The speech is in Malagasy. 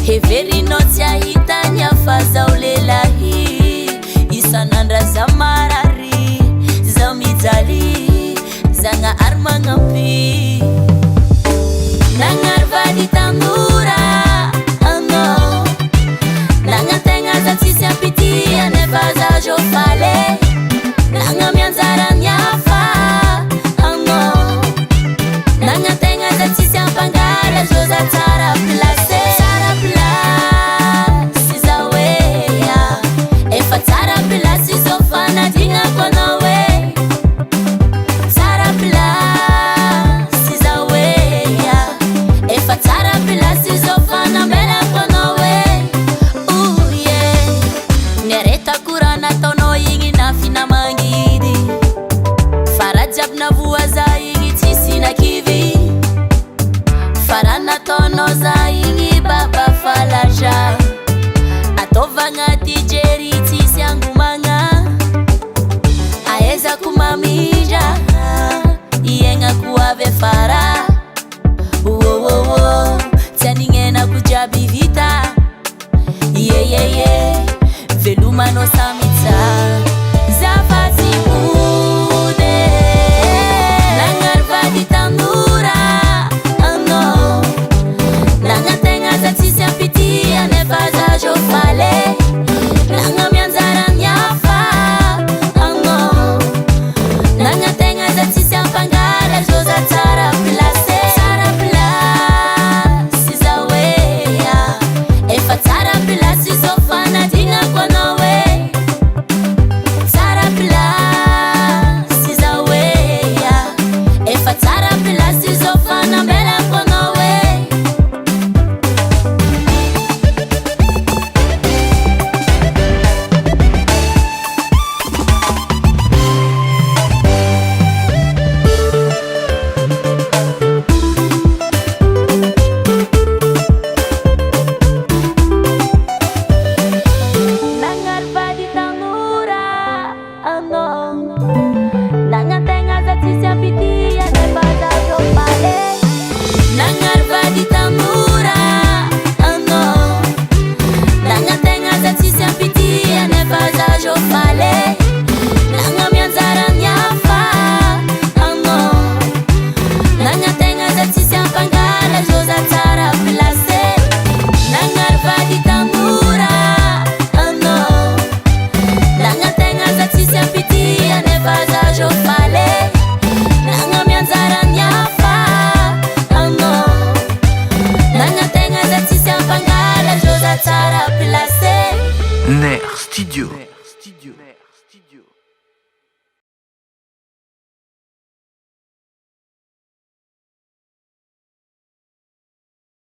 Heverinao tsy ahitany hafa zao lelahy isan'andra za marary zao mijaly Zagnahary magnampy Nagnary vady tanora anao Nagnategna za tsisy ampitia nefa za zao faly Nagnamy anjarany hafa anao Nagnategna za tsisy ampangala zao za tsara place Za igny baba falaja Atovagna ty jery tsisy angomagna Aezako mamindra Iainako avy afara Tsy aninenako jiaby vita Velomanao samitsa Zafatsy mode Nagnary vady tanora Tsisy ampitia nefa za zao faly Nagnamy anjarany hafa anao Nagnategna za tsisy ampangala zao za tsara place zao Efa tsara place zao fanadignako anao Tsara place zao Efa tsara place zao fanambelako anao Nagnategna za tsisy ampitia nefa za zao faly Nagnary vady tanora anao Nagnategna za tsisy ampitia nefa za zao faly Nagnamy anjarany hafa anao Nagnategna za tsisy ampangala zao za tsara place Nagnary vady tanora anao Nagnategna za tsisy ampitia nefa za zao faly Nagnamy anjarany hafa anao Nagnategna za tsisy ampangala zao za tsara place Ner Studio